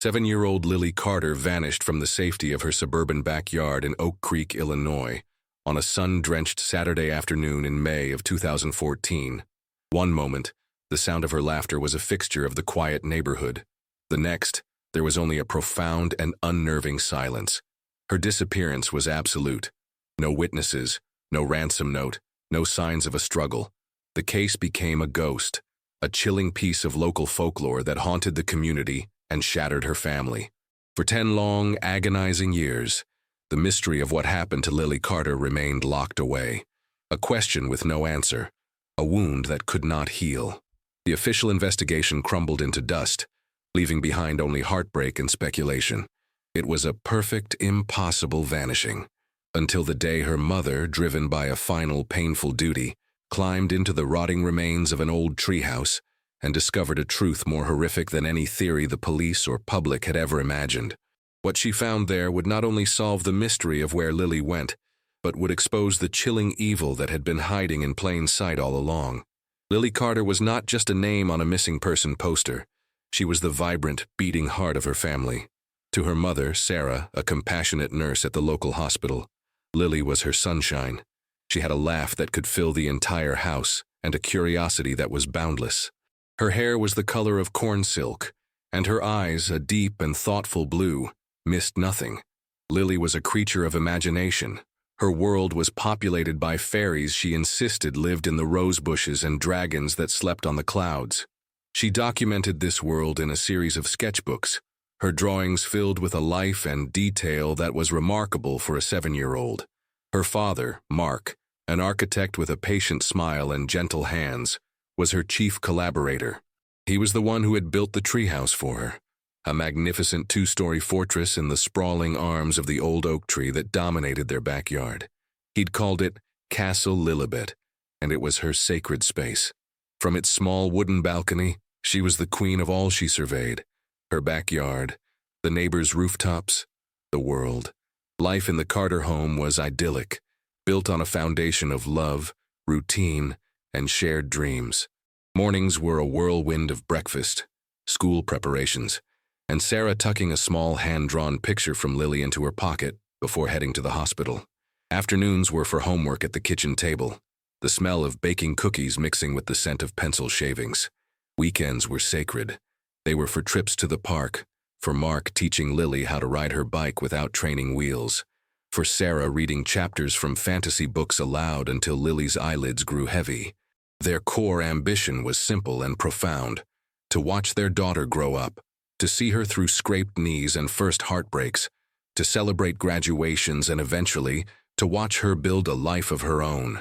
7-year-old Lily Carter vanished from the safety of her suburban backyard in Oak Creek, Illinois, on a sun-drenched Saturday afternoon in May of 2014. One moment, the sound of her laughter was a fixture of the quiet neighborhood. The next, there was only a profound and unnerving silence. Her disappearance was absolute. No witnesses, no ransom note, no signs of a struggle. The case became a ghost, a chilling piece of local folklore that haunted the community and shattered her family. For 10 long, agonizing years, the mystery of what happened to Lily Carter remained locked away. A question with no answer, a wound that could not heal. The official investigation crumbled into dust, leaving behind only heartbreak and speculation. It was a perfect, impossible vanishing, until the day her mother, driven by a final, painful duty, climbed into the rotting remains of an old treehouse and discovered a truth more horrific than any theory the police or public had ever imagined. What she found there would not only solve the mystery of where Lily went, but would expose the chilling evil that had been hiding in plain sight all along. Lily Carter was not just a name on a missing person poster. She was the vibrant, beating heart of her family. To her mother, Sarah, a compassionate nurse at the local hospital, Lily was her sunshine. She had a laugh that could fill the entire house and a curiosity that was boundless. Her hair was the color of corn silk, and her eyes, a deep and thoughtful blue, missed nothing. Lily was a creature of imagination. Her world was populated by fairies she insisted lived in the rose bushes and dragons that slept on the clouds. She documented this world in a series of sketchbooks, her drawings filled with a life and detail that was remarkable for a 7-year-old. Her father, Mark, an architect with a patient smile and gentle hands, was her chief collaborator. He was the one who had built the treehouse for her, a magnificent 2-story fortress in the sprawling arms of the old oak tree that dominated their backyard. He'd called it Castle Lilibet, and it was her sacred space. From its small wooden balcony, she was the queen of all she surveyed. Her backyard, the neighbors' rooftops, the world. Life in the Carter home was idyllic, built on a foundation of love, routine, and shared dreams. Mornings were a whirlwind of breakfast, school preparations, and Sarah tucking a small hand-drawn picture from Lily into her pocket before heading to the hospital. Afternoons were for homework at the kitchen table, the smell of baking cookies mixing with the scent of pencil shavings. Weekends were sacred. They were for trips to the park, for Mark teaching Lily how to ride her bike without training wheels, for Sarah reading chapters from fantasy books aloud until Lily's eyelids grew heavy. Their core ambition was simple and profound: to watch their daughter grow up, to see her through scraped knees and first heartbreaks, to celebrate graduations and eventually to watch her build a life of her own.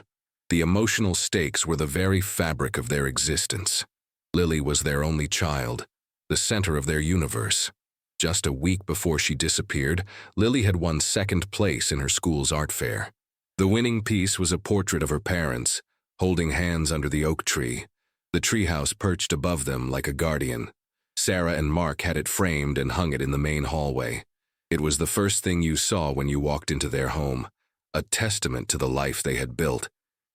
The emotional stakes were the very fabric of their existence. Lily was their only child, the center of their universe. Just a week before she disappeared, Lily had won 2nd place in her school's art fair. The winning piece was a portrait of her parents, holding hands under the oak tree, the treehouse perched above them like a guardian. Sarah and Mark had it framed and hung it in the main hallway. It was the first thing you saw when you walked into their home, a testament to the life they had built.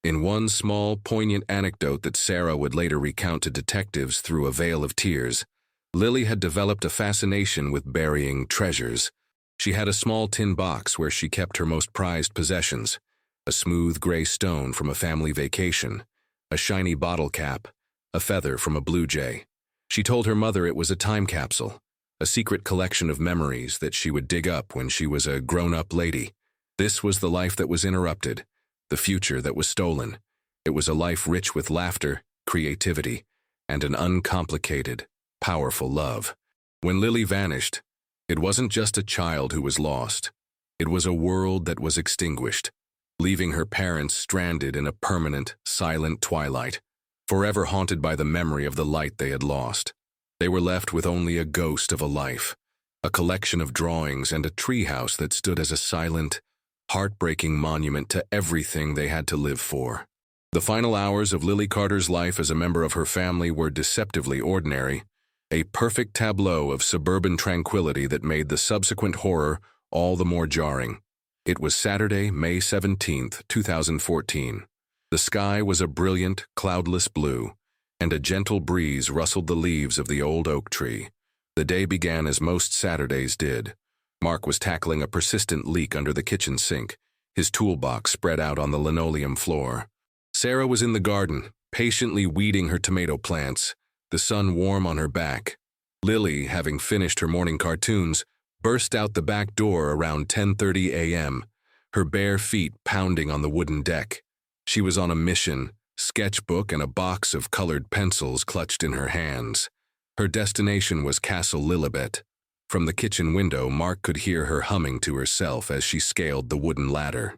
In one small, poignant anecdote that Sarah would later recount to detectives through a veil of tears, Lily had developed a fascination with burying treasures. She had a small tin box where she kept her most prized possessions: a smooth gray stone from a family vacation, a shiny bottle cap, a feather from a blue jay. She told her mother it was a time capsule, a secret collection of memories that she would dig up when she was a grown-up lady. This was the life that was interrupted, the future that was stolen. It was a life rich with laughter, creativity, and an uncomplicated, powerful love. When Lily vanished, it wasn't just a child who was lost. It was a world that was extinguished, leaving her parents stranded in a permanent, silent twilight, forever haunted by the memory of the light they had lost. They were left with only a ghost of a life, a collection of drawings and a treehouse that stood as a silent, heartbreaking monument to everything they had to live for. The final hours of Lily Carter's life as a member of her family were deceptively ordinary, a perfect tableau of suburban tranquility that made the subsequent horror all the more jarring. It was Saturday, May 17th, 2014. The sky was a brilliant, cloudless blue, and a gentle breeze rustled the leaves of the old oak tree. The day began as most Saturdays did. Mark was tackling a persistent leak under the kitchen sink, his toolbox spread out on the linoleum floor. Sarah was in the garden, patiently weeding her tomato plants, the sun warm on her back. Lily, having finished her morning cartoons, burst out the back door around 10:30 a.m., her bare feet pounding on the wooden deck. She was on a mission, sketchbook and a box of colored pencils clutched in her hands. Her destination was Castle Lilibet. From the kitchen window, Mark could hear her humming to herself as she scaled the wooden ladder.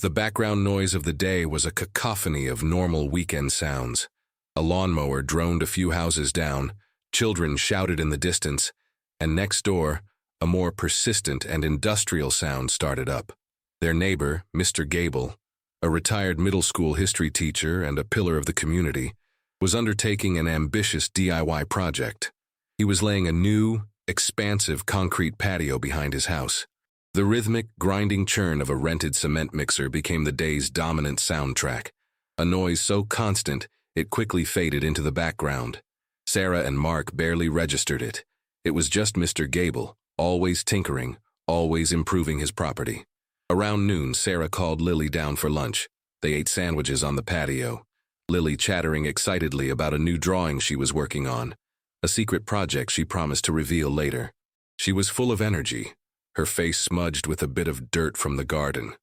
The background noise of the day was a cacophony of normal weekend sounds. A lawnmower droned a few houses down, children shouted in the distance, and next door, a more persistent and industrial sound started up. Their neighbor, Mr. Gable, a retired middle school history teacher and a pillar of the community, was undertaking an ambitious DIY project. He was laying a new, expansive concrete patio behind his house. The rhythmic, grinding churn of a rented cement mixer became the day's dominant soundtrack, a noise so constant it quickly faded into the background. Sarah and Mark barely registered it. It was just Mr. Gable, always tinkering, always improving his property. Around noon, Sarah called Lily down for lunch. They ate sandwiches on the patio, Lily chattering excitedly about a new drawing she was working on, a secret project she promised to reveal later. She was full of energy, her face smudged with a bit of dirt from the garden.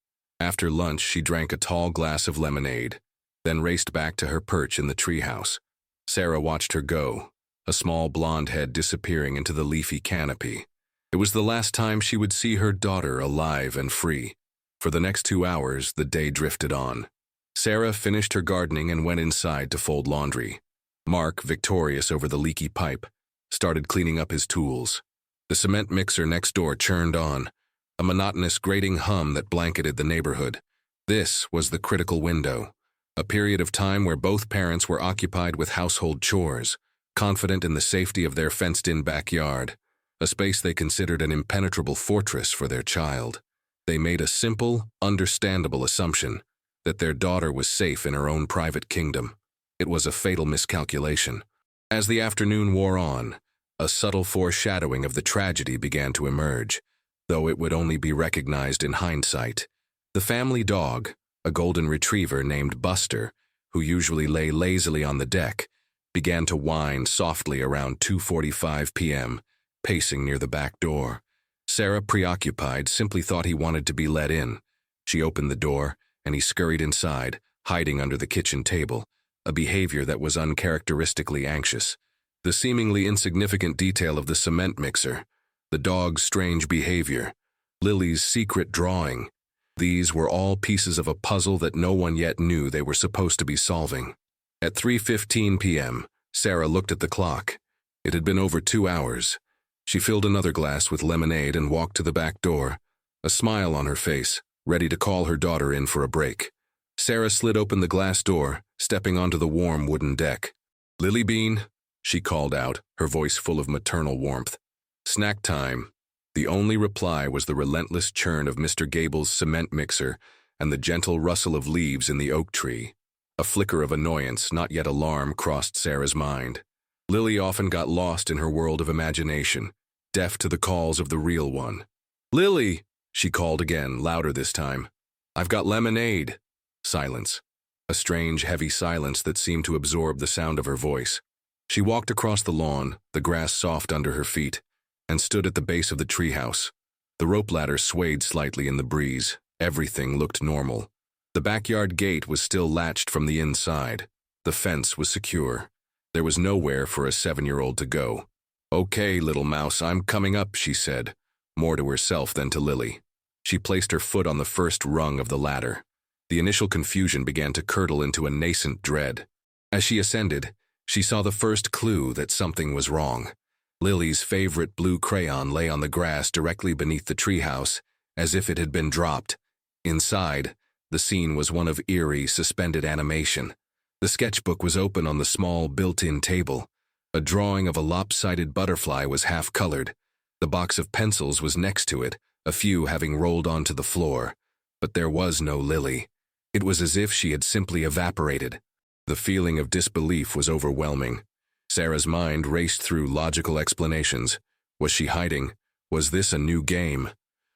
After lunch, she drank a tall glass of lemonade, then raced back to her perch in the treehouse. Sarah watched her go, a small blonde head disappearing into the leafy canopy. It was the last time she would see her daughter alive and free. For the next 2 hours, the day drifted on. Sarah finished her gardening and went inside to fold laundry. Mark, victorious over the leaky pipe, started cleaning up his tools. The cement mixer next door churned on, a monotonous grating hum that blanketed the neighborhood. This was the critical window, a period of time where both parents were occupied with household chores, confident in the safety of their fenced-in backyard, a space they considered an impenetrable fortress for their child. They made a simple, understandable assumption that their daughter was safe in her own private kingdom. It was a fatal miscalculation. As the afternoon wore on, a subtle foreshadowing of the tragedy began to emerge, though it would only be recognized in hindsight. The family dog, a golden retriever named Buster, who usually lay lazily on the deck, began to whine softly around 2:45 p.m., pacing near the back door. Sarah, preoccupied, simply thought he wanted to be let in. She opened the door, and he scurried inside, hiding under the kitchen table, a behavior that was uncharacteristically anxious. The seemingly insignificant detail of the cement mixer, the dog's strange behavior, Lily's secret drawing, these were all pieces of a puzzle that no one yet knew they were supposed to be solving. At 3:15 p.m., Sarah looked at the clock. It had been over 2 hours. She filled another glass with lemonade and walked to the back door, a smile on her face, ready to call her daughter in for a break. Sarah slid open the glass door, stepping onto the warm wooden deck. "Lily Bean," she called out, her voice full of maternal warmth. "Snack time." The only reply was the relentless churn of Mr. Gable's cement mixer and the gentle rustle of leaves in the oak tree. A flicker of annoyance, not yet alarm, crossed Sarah's mind. Lily often got lost in her world of imagination, deaf to the calls of the real one. "Lily!" she called again, louder this time. "I've got lemonade." Silence. A strange, heavy silence that seemed to absorb the sound of her voice. She walked across the lawn, the grass soft under her feet, and stood at the base of the treehouse. The rope ladder swayed slightly in the breeze. Everything looked normal. The backyard gate was still latched from the inside. The fence was secure. There was nowhere for a 7-year-old to go. "Okay, little mouse, I'm coming up," she said, more to herself than to Lily. She placed her foot on the first rung of the ladder. The initial confusion began to curdle into a nascent dread. As she ascended, she saw the first clue that something was wrong. Lily's favorite blue crayon lay on the grass directly beneath the treehouse, as if it had been dropped. Inside, the scene was one of eerie, suspended animation. The sketchbook was open on the small, built-in table. A drawing of a lopsided butterfly was half-colored. The box of pencils was next to it, a few having rolled onto the floor. But there was no Lily. It was as if she had simply evaporated. The feeling of disbelief was overwhelming. Sarah's mind raced through logical explanations, Was she hiding? Was this a new game?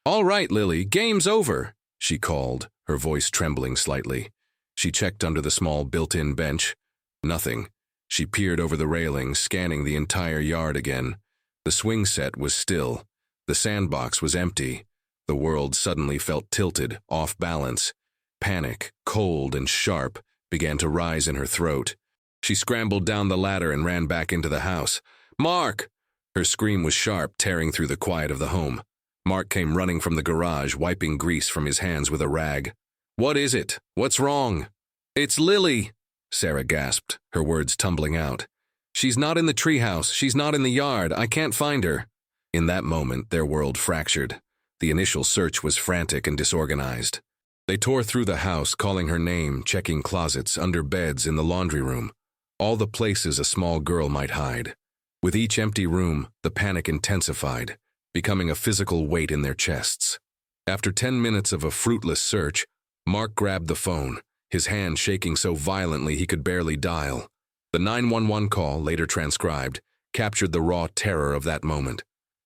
"All right, Lily, game's over," she called, her voice trembling slightly. She checked under the small built-in bench. Nothing. She peered over the railing, scanning the entire yard again. The swing set was still. The sandbox was empty. The world suddenly felt tilted, off balance. Panic, cold and sharp, began to rise in her throat. She scrambled down the ladder and ran back into the house. "Mark!" Her scream was sharp, tearing through the quiet of the home. Mark came running from the garage, wiping grease from his hands with a rag. "What is it? What's wrong?" "It's Lily," Sarah gasped, her words tumbling out. "She's not in the treehouse. She's not in the yard. I can't find her." In that moment, their world fractured. The initial search was frantic and disorganized. They tore through the house, calling her name, checking closets, under beds, in the laundry room. All the places a small girl might hide. With each empty room, the panic intensified, becoming a physical weight in their chests. After 10 minutes of a fruitless search, Mark grabbed the phone, his hand shaking so violently he could barely dial. The 911 call, later transcribed, captured the raw terror of that moment.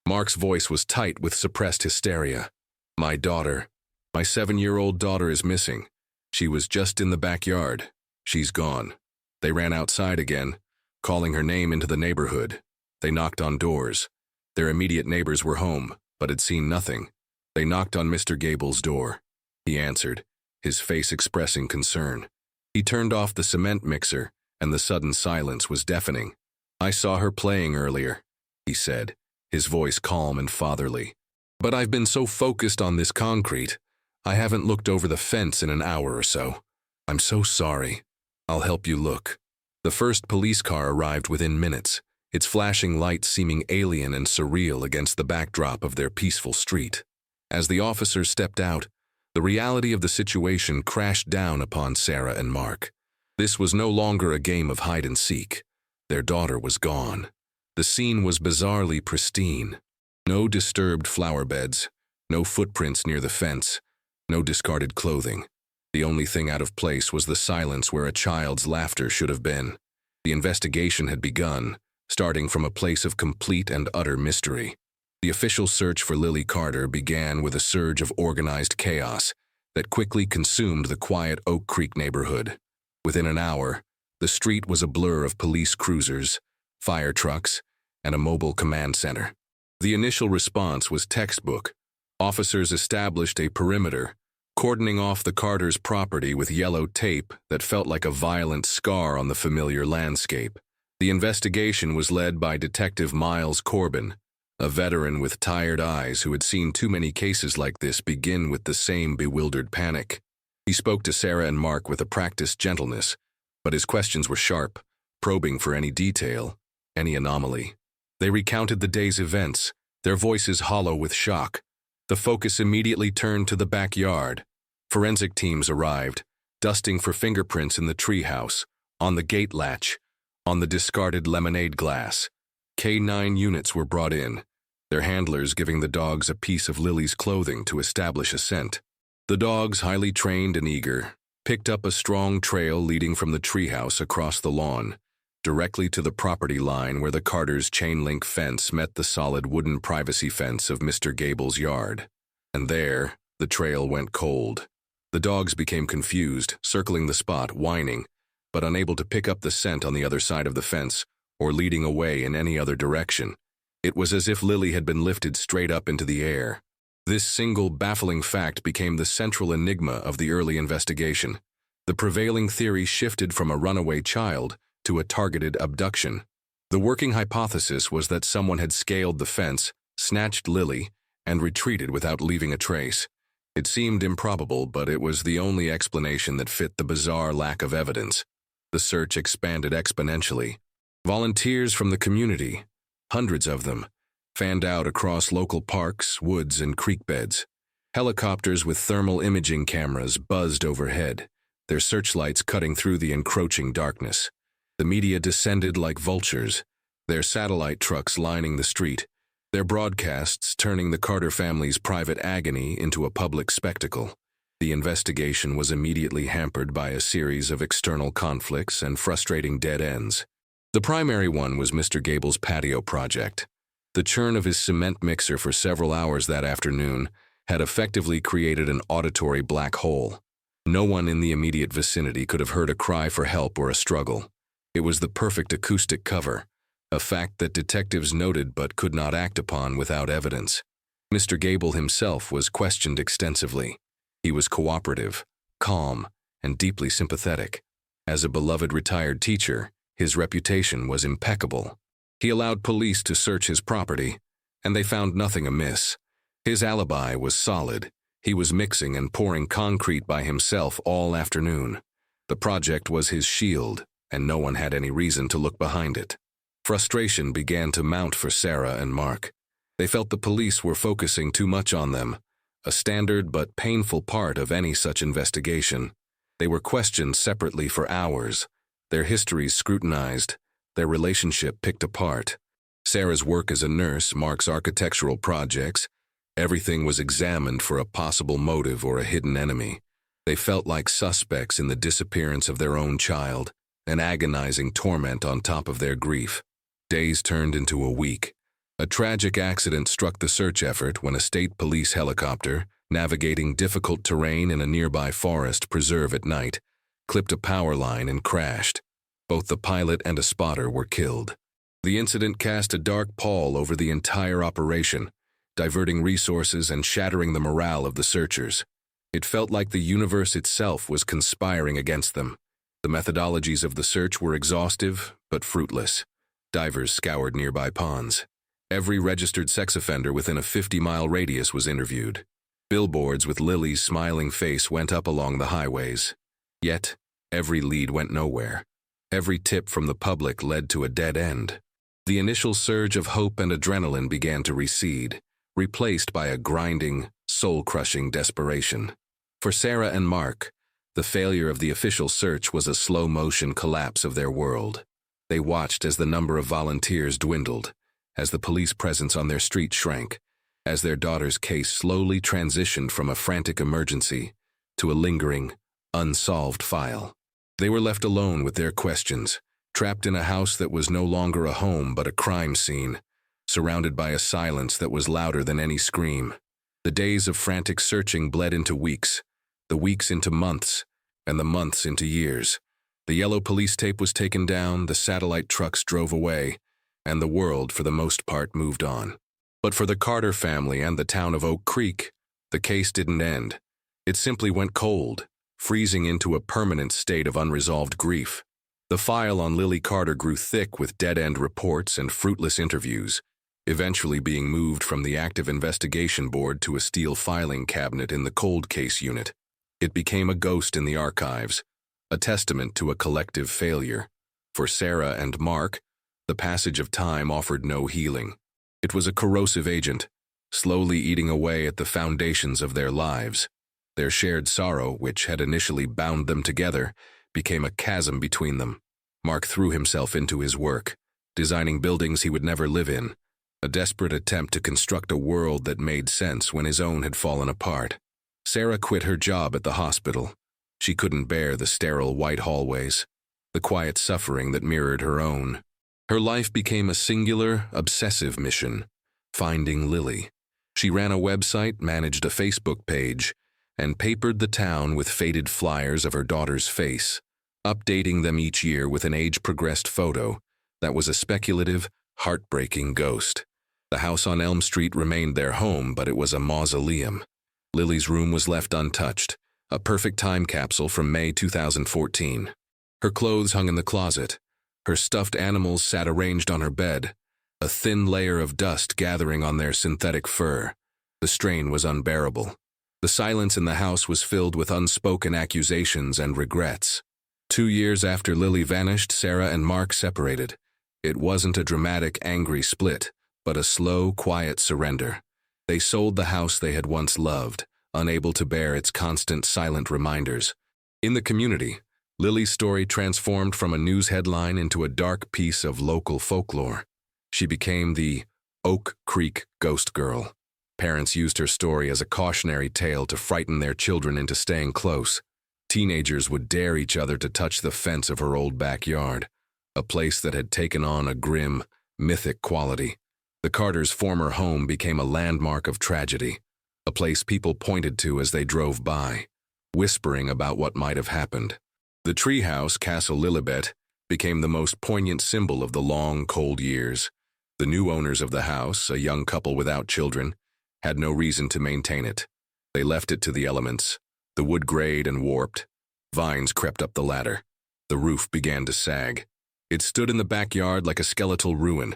Mark's voice was tight with suppressed hysteria. "My daughter. My 7-year-old daughter is missing. She was just in the backyard. She's gone." They ran outside again, calling her name into the neighborhood. They knocked on doors. Their immediate neighbors were home, but had seen nothing. They knocked on Mr. Gable's door. He answered, his face expressing concern. He turned off the cement mixer, and the sudden silence was deafening. "I saw her playing earlier," he said, his voice calm and fatherly. "But I've been so focused on this concrete, I haven't looked over the fence in an hour or so. I'm so sorry. I'll help you look." The first police car arrived within minutes, its flashing lights seeming alien and surreal against the backdrop of their peaceful street. As the officers stepped out, the reality of the situation crashed down upon Sarah and Mark. This was no longer a game of hide and seek. Their daughter was gone. The scene was bizarrely pristine. No disturbed flower beds, no footprints near the fence, no discarded clothing. The only thing out of place was the silence where a child's laughter should have been. The investigation had begun, starting from a place of complete and utter mystery. The official search for Lily Carter began with a surge of organized chaos that quickly consumed the quiet Oak Creek neighborhood. Within an hour, the street was a blur of police cruisers, fire trucks, and a mobile command center. The initial response was textbook. Officers established a perimeter, cordoning off the Carters' property with yellow tape that felt like a violent scar on the familiar landscape. The investigation was led by Detective Miles Corbin, a veteran with tired eyes who had seen too many cases like this begin with the same bewildered panic. He spoke to Sarah and Mark with a practiced gentleness, but his questions were sharp, probing for any detail, any anomaly. They recounted the day's events, their voices hollow with shock. The focus immediately turned to the backyard. Forensic teams arrived, dusting for fingerprints in the treehouse, on the gate latch, on the discarded lemonade glass. K-9 units were brought in, their handlers giving the dogs a piece of Lily's clothing to establish a scent. The dogs, highly trained and eager, picked up a strong trail leading from the treehouse across the lawn, directly to the property line where the Carters' chain-link fence met the solid wooden privacy fence of Mr. Gable's yard. And there, the trail went cold. The dogs became confused, circling the spot, whining, but unable to pick up the scent on the other side of the fence or leading away in any other direction. It was as if Lily had been lifted straight up into the air. This single baffling fact became the central enigma of the early investigation. The prevailing theory shifted from a runaway child to a targeted abduction. The working hypothesis was that someone had scaled the fence, snatched Lily, and retreated without leaving a trace. It seemed improbable, but it was the only explanation that fit the bizarre lack of evidence. The search expanded exponentially. Volunteers from the community, hundreds of them, fanned out across local parks, woods, and creek beds. Helicopters with thermal imaging cameras buzzed overhead, their searchlights cutting through the encroaching darkness. The media descended like vultures, their satellite trucks lining the street, their broadcasts turning the Carter family's private agony into a public spectacle. The investigation was immediately hampered by a series of external conflicts and frustrating dead ends. The primary one was Mr. Gable's patio project. The churn of his cement mixer for several hours that afternoon had effectively created an auditory black hole. No one in the immediate vicinity could have heard a cry for help or a struggle. It was the perfect acoustic cover, a fact that detectives noted but could not act upon without evidence. Mr. Gable himself was questioned extensively. He was cooperative, calm, and deeply sympathetic. As a beloved retired teacher, his reputation was impeccable. He allowed police to search his property, and they found nothing amiss. His alibi was solid. He was mixing and pouring concrete by himself all afternoon. The project was his shield, and no one had any reason to look behind it. Frustration began to mount for Sarah and Mark. They felt the police were focusing too much on them, a standard but painful part of any such investigation. They were questioned separately for hours, their histories scrutinized, their relationship picked apart. Sarah's work as a nurse, Mark's architectural projects, everything was examined for a possible motive or a hidden enemy. They felt like suspects in the disappearance of their own child, an agonizing torment on top of their grief. Days turned into a week. A tragic accident struck the search effort when a state police helicopter, navigating difficult terrain in a nearby forest preserve at night, clipped a power line and crashed. Both the pilot and a spotter were killed. The incident cast a dark pall over the entire operation, diverting resources and shattering the morale of the searchers. It felt like the universe itself was conspiring against them. The methodologies of the search were exhaustive, but fruitless. Divers scoured nearby ponds. Every registered sex offender within a 50-mile radius was interviewed. Billboards with Lily's smiling face went up along the highways. Yet, every lead went nowhere. Every tip from the public led to a dead end. The initial surge of hope and adrenaline began to recede, replaced by a grinding, soul-crushing desperation. For Sarah and Mark, the failure of the official search was a slow-motion collapse of their world. They watched as the number of volunteers dwindled, as the police presence on their street shrank, as their daughter's case slowly transitioned from a frantic emergency to a lingering, unsolved file. They were left alone with their questions, trapped in a house that was no longer a home but a crime scene, surrounded by a silence that was louder than any scream. The days of frantic searching bled into weeks, the weeks into months, and the months into years. The yellow police tape was taken down, the satellite trucks drove away, and the world, for the most part, moved on. But for the Carter family and the town of Oak Creek, the case didn't end. It simply went cold, freezing into a permanent state of unresolved grief. The file on Lily Carter grew thick with dead-end reports and fruitless interviews, eventually being moved from the active investigation board to a steel filing cabinet in the cold case unit. It became a ghost in the archives, a testament to a collective failure. For Sarah and Mark, the passage of time offered no healing. It was a corrosive agent, slowly eating away at the foundations of their lives. Their shared sorrow, which had initially bound them together, became a chasm between them. Mark threw himself into his work, designing buildings he would never live in, a desperate attempt to construct a world that made sense when his own had fallen apart. Sarah quit her job at the hospital. She couldn't bear the sterile white hallways, the quiet suffering that mirrored her own. Her life became a singular, obsessive mission, finding Lily. She ran a website, managed a Facebook page, and papered the town with faded flyers of her daughter's face, updating them each year with an age-progressed photo that was a speculative, heartbreaking ghost. The house on Elm Street remained their home, but it was a mausoleum. Lily's room was left untouched, a perfect time capsule from May 2014. Her clothes hung in the closet. Her stuffed animals sat arranged on her bed, a thin layer of dust gathering on their synthetic fur. The strain was unbearable. The silence in the house was filled with unspoken accusations and regrets. 2 years after Lily vanished, Sarah and Mark separated. It wasn't a dramatic, angry split, but a slow, quiet surrender. They sold the house they had once loved, unable to bear its constant, silent reminders. In the community, Lily's story transformed from a news headline into a dark piece of local folklore. She became the Oak Creek Ghost Girl. Parents used her story as a cautionary tale to frighten their children into staying close. Teenagers would dare each other to touch the fence of her old backyard, a place that had taken on a grim, mythic quality. The Carters' former home became a landmark of tragedy, a place people pointed to as they drove by, whispering about what might have happened. The treehouse, Castle Lilibet, became the most poignant symbol of the long, cold years. The new owners of the house, a young couple without children, had no reason to maintain it. They left it to the elements. The wood grayed and warped. Vines crept up the ladder. The roof began to sag. It stood in the backyard like a skeletal ruin,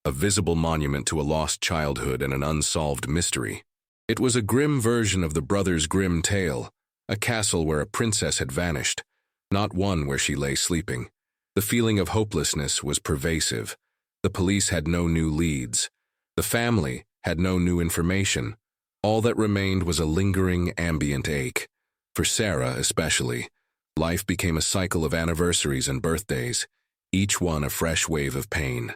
a visible monument to a lost childhood and an unsolved mystery. It was a grim version of the brothers' grim tale, a castle where a princess had vanished, not one where she lay sleeping. The feeling of hopelessness was pervasive. The police had no new leads. The family had no new information. All that remained was a lingering, ambient ache. For Sarah, especially, life became a cycle of anniversaries and birthdays, each one a fresh wave of pain.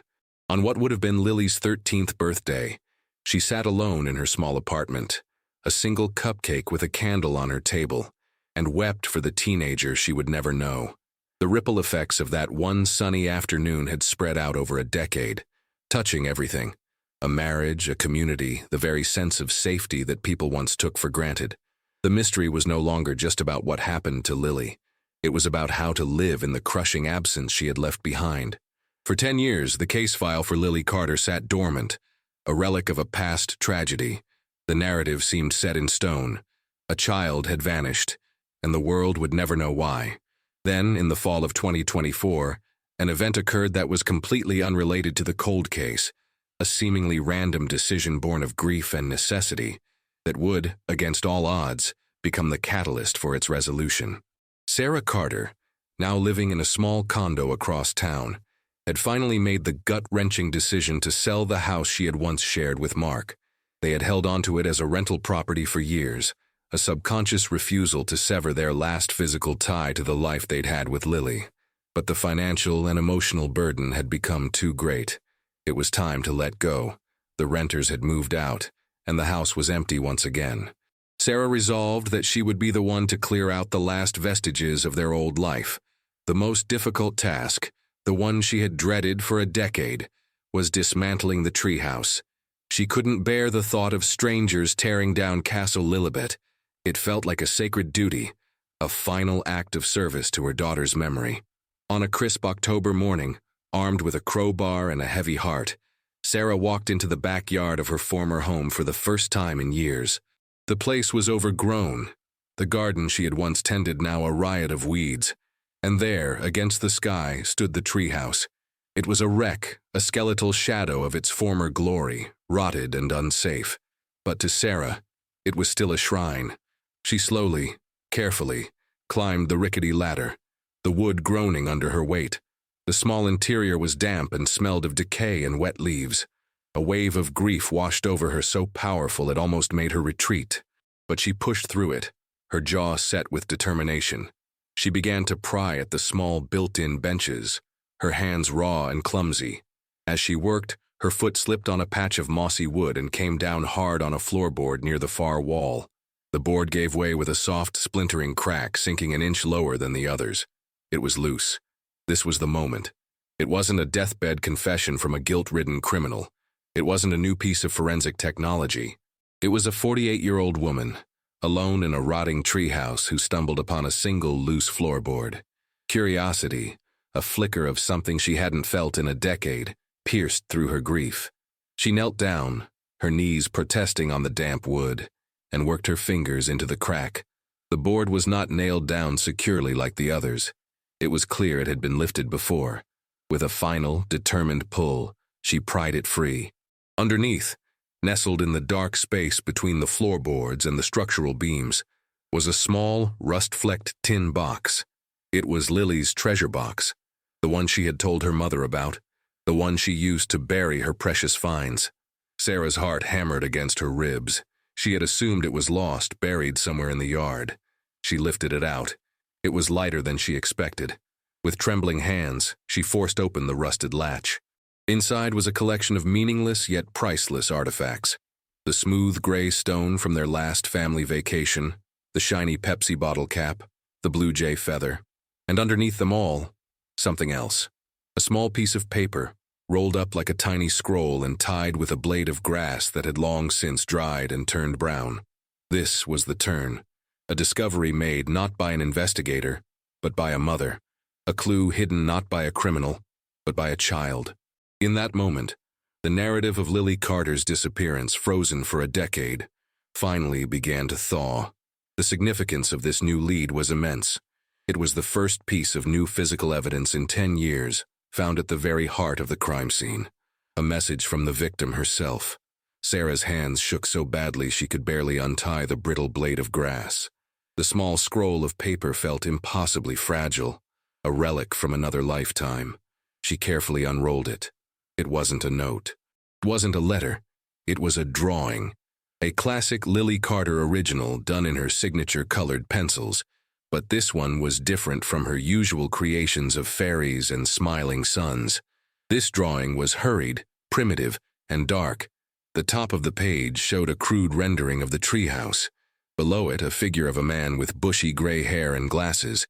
On what would have been Lily's 13th birthday, she sat alone in her small apartment, a single cupcake with a candle on her table, and wept for the teenager she would never know. The ripple effects of that one sunny afternoon had spread out over a decade, touching everything. A marriage, a community, the very sense of safety that people once took for granted. The mystery was no longer just about what happened to Lily. It was about how to live in the crushing absence she had left behind. For 10 years, the case file for Lily Carter sat dormant, a relic of a past tragedy. The narrative seemed set in stone. A child had vanished, and the world would never know why. Then, in the fall of 2024, an event occurred that was completely unrelated to the cold case, a seemingly random decision born of grief and necessity that would, against all odds, become the catalyst for its resolution. Sarah Carter, now living in a small condo across town, had finally made the gut-wrenching decision to sell the house she had once shared with Mark. They had held onto it as a rental property for years, a subconscious refusal to sever their last physical tie to the life they'd had with Lily. But the financial and emotional burden had become too great. It was time to let go. The renters had moved out, and the house was empty once again. Sarah resolved that she would be the one to clear out the last vestiges of their old life. The most difficult task, the one she had dreaded for a decade, was dismantling the treehouse. She couldn't bear the thought of strangers tearing down Castle Lilibet. It felt like a sacred duty, a final act of service to her daughter's memory. On a crisp October morning, armed with a crowbar and a heavy heart, Sarah walked into the backyard of her former home for the first time in years. The place was overgrown, the garden she had once tended now a riot of weeds, and there, against the sky, stood the treehouse. It was a wreck, a skeletal shadow of its former glory, rotted and unsafe. But to Sarah, it was still a shrine. She slowly, carefully, climbed the rickety ladder, the wood groaning under her weight. The small interior was damp and smelled of decay and wet leaves. A wave of grief washed over her so powerful it almost made her retreat. But she pushed through it, her jaw set with determination. She began to pry at the small built-in benches, her hands raw and clumsy. As she worked, her foot slipped on a patch of mossy wood and came down hard on a floorboard near the far wall. The board gave way with a soft, splintering crack, sinking an inch lower than the others. It was loose. This was the moment. It wasn't a deathbed confession from a guilt-ridden criminal. It wasn't a new piece of forensic technology. It was a 48-year-old woman, alone in a rotting treehouse, who stumbled upon a single loose floorboard. Curiosity, a flicker of something she hadn't felt in a decade, pierced through her grief. She knelt down, her knees protesting on the damp wood, and worked her fingers into the crack. The board was not nailed down securely like the others. It was clear it had been lifted before. With a final, determined pull, she pried it free. Underneath, nestled in the dark space between the floorboards and the structural beams, was a small, rust-flecked tin box. It was Lily's treasure box, the one she had told her mother about, the one she used to bury her precious finds. Sarah's heart hammered against her ribs. She had assumed it was lost, buried somewhere in the yard. She lifted it out. It was lighter than she expected. With trembling hands, she forced open the rusted latch. Inside was a collection of meaningless yet priceless artifacts. The smooth gray stone from their last family vacation, the shiny Pepsi bottle cap, the blue jay feather, and underneath them all, something else. A small piece of paper, rolled up like a tiny scroll and tied with a blade of grass that had long since dried and turned brown. This was the turn, a discovery made not by an investigator, but by a mother, a clue hidden not by a criminal, but by a child. In that moment, the narrative of Lily Carter's disappearance, frozen for a decade, finally began to thaw. The significance of this new lead was immense. It was the first piece of new physical evidence in 10 years, found at the very heart of the crime scene. A message from the victim herself. Sarah's hands shook so badly she could barely untie the brittle blade of grass. The small scroll of paper felt impossibly fragile, a relic from another lifetime. She carefully unrolled it. It wasn't a note. It wasn't a letter. It was a drawing. A classic Lily Carter original done in her signature-colored pencils, but this one was different from her usual creations of fairies and smiling suns. This drawing was hurried, primitive, and dark. The top of the page showed a crude rendering of the treehouse. Below it, a figure of a man with bushy gray hair and glasses,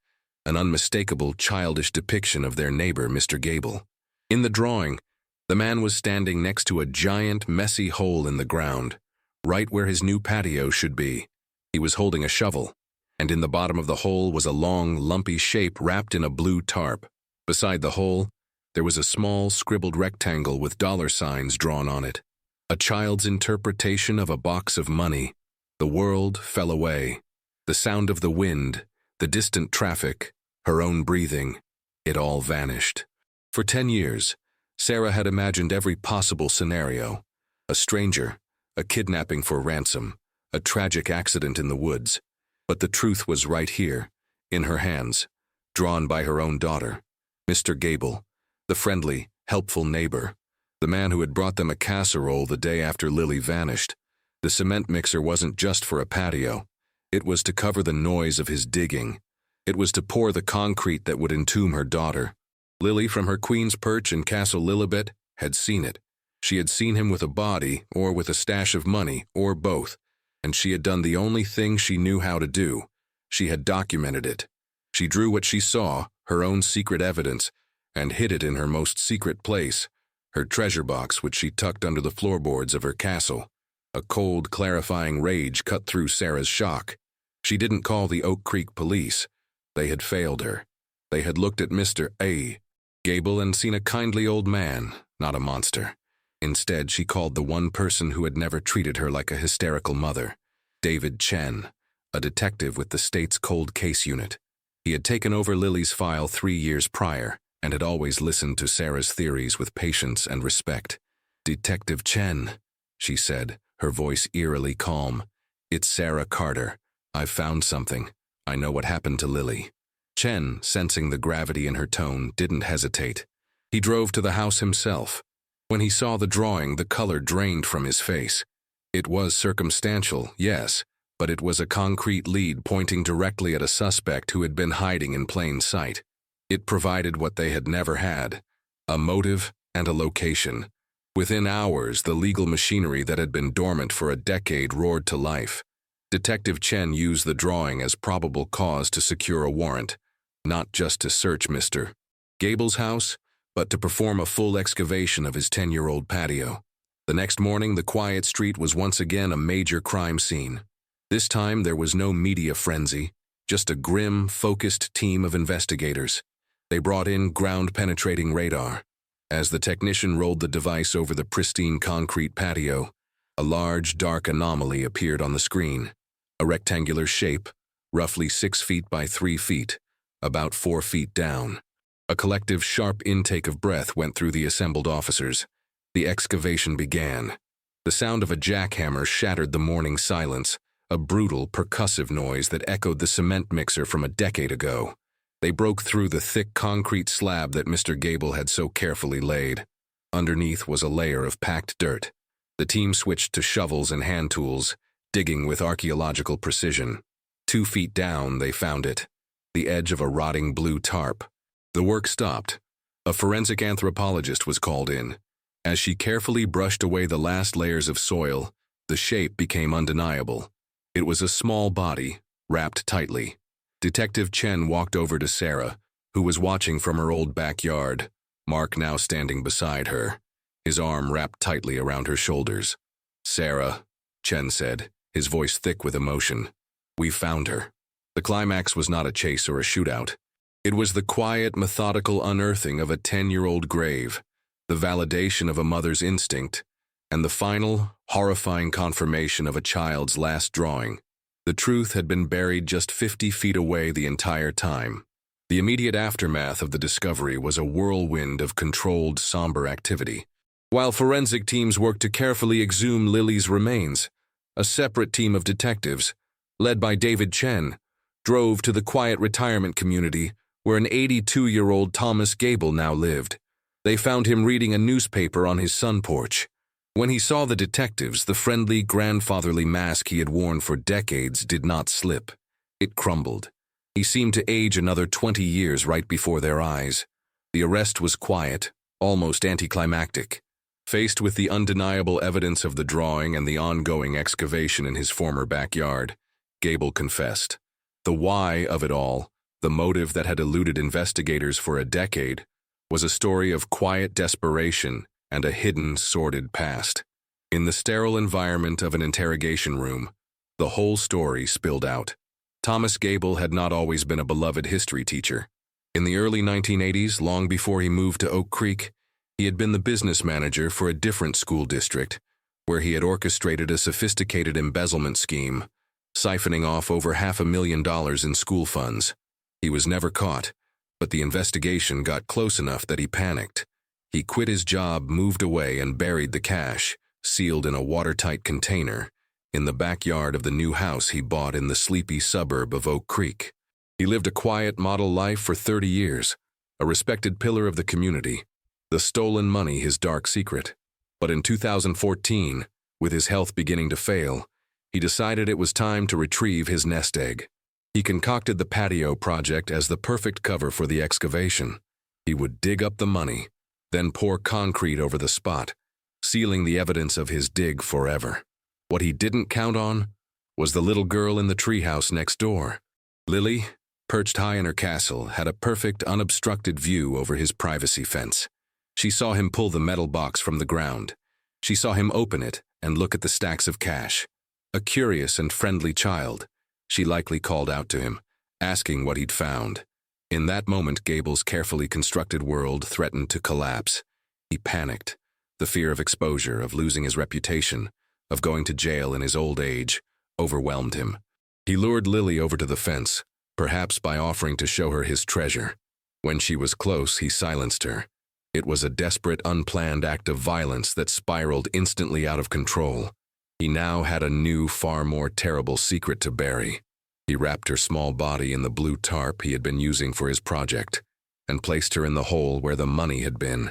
an unmistakable childish depiction of their neighbor, Mr. Gable. In the drawing, the man was standing next to a giant, messy hole in the ground, right where his new patio should be. He was holding a shovel, and in the bottom of the hole was a long, lumpy shape wrapped in a blue tarp. Beside the hole, there was a small, scribbled rectangle with dollar signs drawn on it. A child's interpretation of a box of money. The world fell away. The sound of the wind, the distant traffic, her own breathing, it all vanished. For 10 years, Sarah had imagined every possible scenario. A stranger, a kidnapping for ransom, a tragic accident in the woods. But the truth was right here, in her hands, drawn by her own daughter. Mr. Gable, the friendly, helpful neighbor, the man who had brought them a casserole the day after Lily vanished. The cement mixer wasn't just for a patio. It was to cover the noise of his digging. It was to pour the concrete that would entomb her daughter. Lily, from her queen's perch in Castle Lilibet, had seen it. She had seen him with a body, or with a stash of money, or both, and she had done the only thing she knew how to do. She had documented it. She drew what she saw, her own secret evidence, and hid it in her most secret place, her treasure box, which she tucked under the floorboards of her castle. A cold, clarifying rage cut through Sarah's shock. She didn't call the Oak Creek police. They had failed her. They had looked at Mr. A. Gable and seen a kindly old man, not a monster. Instead, she called the one person who had never treated her like a hysterical mother, David Chen, a detective with the state's cold case unit. He had taken over Lily's file 3 years prior and had always listened to Sarah's theories with patience and respect. "Detective Chen," she said, her voice eerily calm. "It's Sarah Carter. I've found something. I know what happened to Lily." Chen, sensing the gravity in her tone, didn't hesitate. He drove to the house himself. When he saw the drawing, the color drained from his face. It was circumstantial, yes, but it was a concrete lead pointing directly at a suspect who had been hiding in plain sight. It provided what they had never had, a motive and a location. Within hours, the legal machinery that had been dormant for a decade roared to life. Detective Chen used the drawing as probable cause to secure a warrant, not just to search Mr. Gable's house, but to perform a full excavation of his 10-year-old patio. The next morning, the quiet street was once again a major crime scene. This time, there was no media frenzy, just a grim, focused team of investigators. They brought in ground-penetrating radar. As the technician rolled the device over the pristine concrete patio, a large, dark anomaly appeared on the screen. A rectangular shape, roughly 6 feet by 3 feet, about 4 feet down. A collective, sharp intake of breath went through the assembled officers. The excavation began. The sound of a jackhammer shattered the morning silence, a brutal, percussive noise that echoed the cement mixer from a decade ago. They broke through the thick concrete slab that Mr. Gable had so carefully laid. Underneath was a layer of packed dirt. The team switched to shovels and hand tools, digging with archaeological precision. 2 feet down, they found it, the edge of a rotting blue tarp. The work stopped. A forensic anthropologist was called in. As she carefully brushed away the last layers of soil, the shape became undeniable. It was a small body, wrapped tightly. Detective Chen walked over to Sarah, who was watching from her old backyard. Mark now standing beside her, his arm wrapped tightly around her shoulders. "Sarah," Chen said, his voice thick with emotion. "We've found her." The climax was not a chase or a shootout. It was the quiet, methodical unearthing of a 10-year-old grave, the validation of a mother's instinct, and the final, horrifying confirmation of a child's last drawing. The truth had been buried just 50 feet away the entire time. The immediate aftermath of the discovery was a whirlwind of controlled, somber activity. While forensic teams worked to carefully exhume Lily's remains, a separate team of detectives, led by David Chen, drove to the quiet retirement community where an 82-year-old Thomas Gable now lived. They found him reading a newspaper on his sun porch. When he saw the detectives, the friendly, grandfatherly mask he had worn for decades did not slip. It crumbled. He seemed to age another 20 years right before their eyes. The arrest was quiet, almost anticlimactic. Faced with the undeniable evidence of the drawing and the ongoing excavation in his former backyard, Gable confessed. The why of it all, the motive that had eluded investigators for a decade, was a story of quiet desperation and a hidden, sordid past. In the sterile environment of an interrogation room, the whole story spilled out. Thomas Gable had not always been a beloved history teacher. In the early 1980s, long before he moved to Oak Creek, he had been the business manager for a different school district, where he had orchestrated a sophisticated embezzlement scheme, siphoning off over $500,000 in school funds. He was never caught, but the investigation got close enough that he panicked. He quit his job, moved away, and buried the cash, sealed in a watertight container, in the backyard of the new house he bought in the sleepy suburb of Oak Creek. He lived a quiet model life for 30 years, a respected pillar of the community, the stolen money his dark secret. But in 2014, with his health beginning to fail, he decided it was time to retrieve his nest egg. He concocted the patio project as the perfect cover for the excavation. He would dig up the money, then pour concrete over the spot, sealing the evidence of his dig forever. What he didn't count on was the little girl in the treehouse next door. Lily, perched high in her castle, had a perfect, unobstructed view over his privacy fence. She saw him pull the metal box from the ground. She saw him open it and look at the stacks of cash. A curious and friendly child, she likely called out to him, asking what he'd found. In that moment, Gable's carefully constructed world threatened to collapse. He panicked. The fear of exposure, of losing his reputation, of going to jail in his old age, overwhelmed him. He lured Lily over to the fence, perhaps by offering to show her his treasure. When she was close, he silenced her. It was a desperate, unplanned act of violence that spiraled instantly out of control. He now had a new, far more terrible secret to bury. He wrapped her small body in the blue tarp he had been using for his project, and placed her in the hole where the money had been.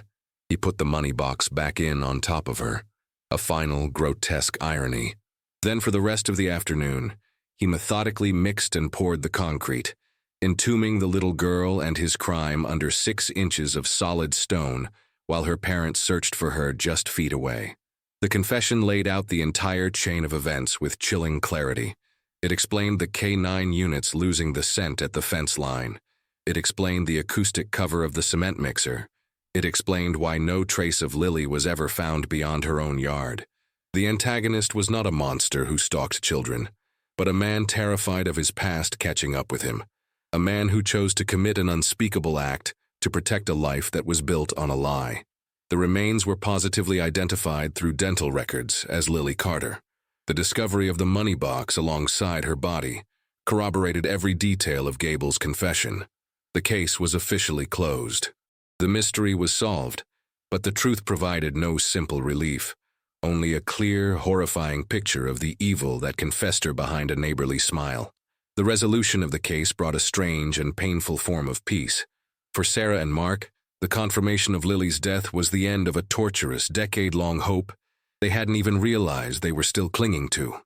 He put the money box back in on top of her, a final, grotesque irony. Then for the rest of the afternoon, he methodically mixed and poured the concrete, entombing the little girl and his crime under 6 inches of solid stone while her parents searched for her just feet away. The confession laid out the entire chain of events with chilling clarity. It explained the K9 units losing the scent at the fence line. It explained the acoustic cover of the cement mixer. It explained why no trace of Lily was ever found beyond her own yard. The antagonist was not a monster who stalked children, but a man terrified of his past catching up with him. A man who chose to commit an unspeakable act to protect a life that was built on a lie. The remains were positively identified through dental records as Lily Carter. The discovery of the money box alongside her body corroborated every detail of Gable's confession. The case was officially closed. The mystery was solved, but the truth provided no simple relief, only a clear, horrifying picture of the evil that can fester behind a neighborly smile. The resolution of the case brought a strange and painful form of peace. For Sarah and Mark, the confirmation of Lily's death was the end of a torturous, decade-long hope they hadn't even realized they were still clinging to.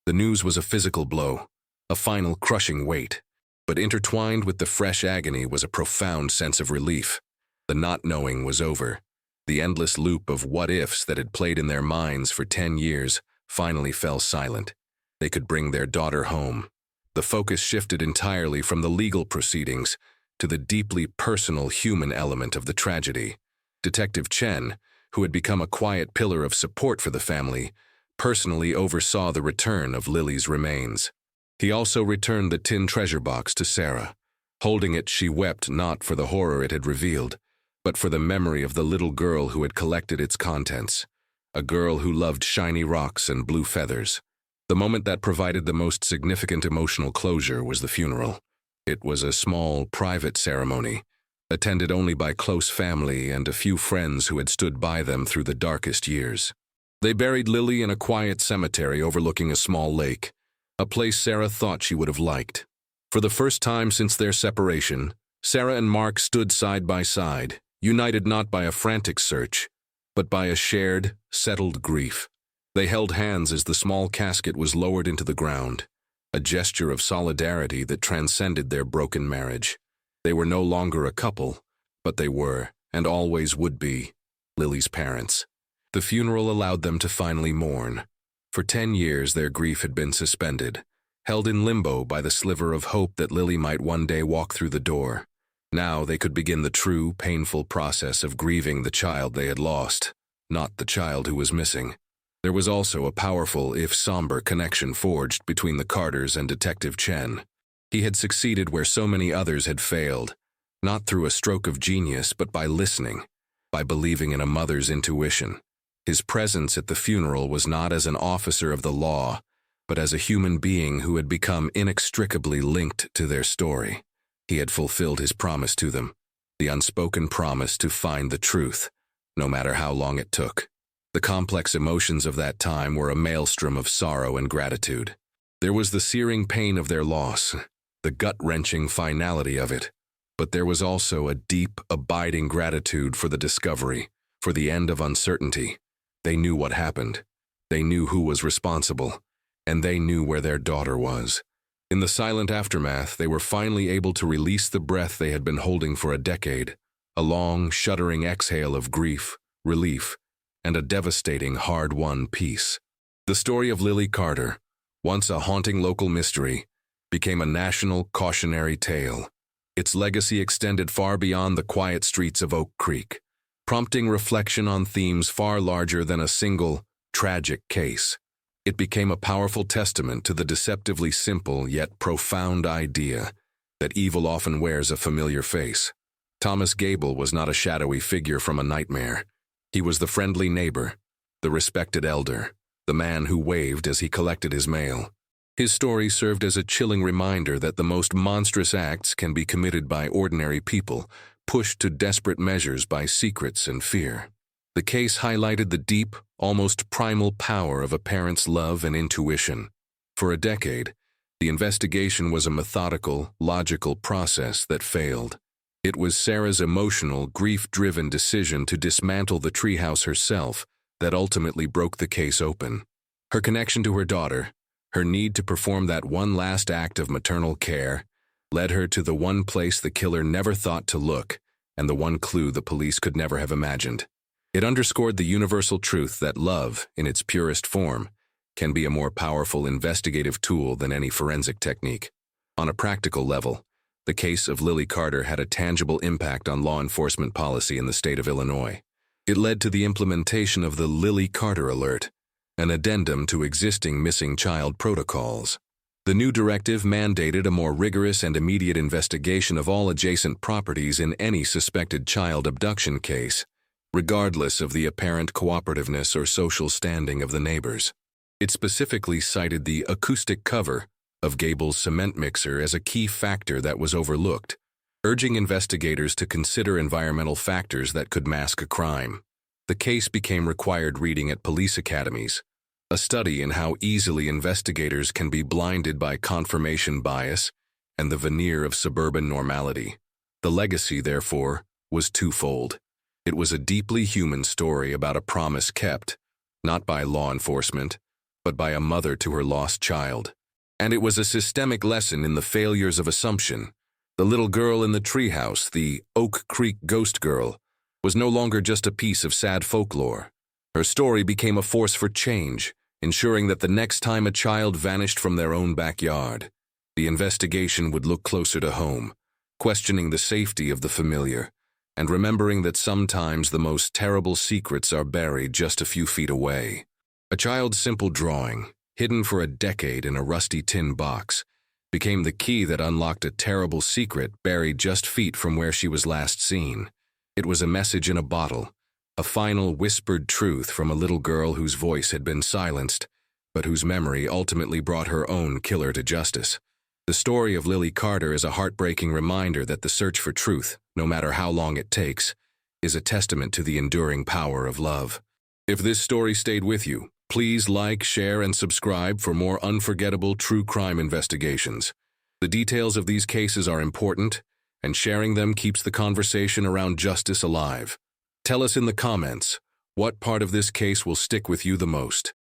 The news was a physical blow, a final crushing weight, but intertwined with the fresh agony was a profound sense of relief. The not knowing was over. The endless loop of what-ifs that had played in their minds for 10 years finally fell silent. They could bring their daughter home. The focus shifted entirely from the legal proceedings to the deeply personal human element of the tragedy. Detective Chen, who had become a quiet pillar of support for the family, personally oversaw the return of Lily's remains. He also returned the tin treasure box to Sarah. Holding it, she wept not for the horror it had revealed, but for the memory of the little girl who had collected its contents, a girl who loved shiny rocks and blue feathers. The moment that provided the most significant emotional closure was the funeral. It was a small, private ceremony, attended only by close family and a few friends who had stood by them through the darkest years. They buried Lily in a quiet cemetery overlooking a small lake, a place Sarah thought she would have liked. For the first time since their separation, Sarah and Mark stood side by side, united not by a frantic search, but by a shared, settled grief. They held hands as the small casket was lowered into the ground, a gesture of solidarity that transcended their broken marriage. They were no longer a couple, but they were, and always would be, Lily's parents. The funeral allowed them to finally mourn. For 10 years their grief had been suspended, held in limbo by the sliver of hope that Lily might one day walk through the door. Now they could begin the true, painful process of grieving the child they had lost, not the child who was missing. There was also a powerful, if somber, connection forged between the Carters and Detective Chen. He had succeeded where so many others had failed, not through a stroke of genius, but by listening, by believing in a mother's intuition. His presence at the funeral was not as an officer of the law, but as a human being who had become inextricably linked to their story. He had fulfilled his promise to them, the unspoken promise to find the truth, no matter how long it took. The complex emotions of that time were a maelstrom of sorrow and gratitude. There was the searing pain of their loss, the gut-wrenching finality of it, but there was also a deep, abiding gratitude for the discovery, for the end of uncertainty. They knew what happened. They knew who was responsible, and they knew where their daughter was. In the silent aftermath, they were finally able to release the breath they had been holding for a decade, a long, shuddering exhale of grief, relief, and a devastating, hard-won peace. The story of Lily Carter, once a haunting local mystery, became a national cautionary tale. Its legacy extended far beyond the quiet streets of Oak Creek, prompting reflection on themes far larger than a single, tragic case. It became a powerful testament to the deceptively simple yet profound idea that evil often wears a familiar face. Thomas Gable was not a shadowy figure from a nightmare. He was the friendly neighbor, the respected elder, the man who waved as he collected his mail. His story served as a chilling reminder that the most monstrous acts can be committed by ordinary people, pushed to desperate measures by secrets and fear. The case highlighted the deep, almost primal power of a parent's love and intuition. For a decade, the investigation was a methodical, logical process that failed. It was Sarah's emotional, grief-driven decision to dismantle the treehouse herself that ultimately broke the case open. Her connection to her daughter, her need to perform that one last act of maternal care, led her to the one place the killer never thought to look, and the one clue the police could never have imagined. It underscored the universal truth that love, in its purest form, can be a more powerful investigative tool than any forensic technique. On a practical level, the case of Lily Carter had a tangible impact on law enforcement policy in the state of Illinois. It led to the implementation of the Lily Carter Alert, an addendum to existing missing child protocols. The new directive mandated a more rigorous and immediate investigation of all adjacent properties in any suspected child abduction case, regardless of the apparent cooperativeness or social standing of the neighbors. It specifically cited the acoustic cover of Gable's cement mixer as a key factor that was overlooked, urging investigators to consider environmental factors that could mask a crime. The case became required reading at police academies, a study in how easily investigators can be blinded by confirmation bias and the veneer of suburban normality. The legacy, therefore, was twofold. It was a deeply human story about a promise kept, not by law enforcement, but by a mother to her lost child. And it was a systemic lesson in the failures of assumption. The little girl in the treehouse, the Oak Creek ghost girl, was no longer just a piece of sad folklore. Her story became a force for change, ensuring that the next time a child vanished from their own backyard, the investigation would look closer to home, questioning the safety of the familiar, and remembering that sometimes the most terrible secrets are buried just a few feet away. A child's simple drawing, hidden for a decade in a rusty tin box, became the key that unlocked a terrible secret buried just feet from where she was last seen. It was a message in a bottle, a final whispered truth from a little girl whose voice had been silenced, but whose memory ultimately brought her own killer to justice. The story of Lily Carter is a heartbreaking reminder that the search for truth, no matter how long it takes, is a testament to the enduring power of love. If this story stayed with you, please like, share, and subscribe for more unforgettable true crime investigations. The details of these cases are important, and sharing them keeps the conversation around justice alive. Tell us in the comments, what part of this case will stick with you the most?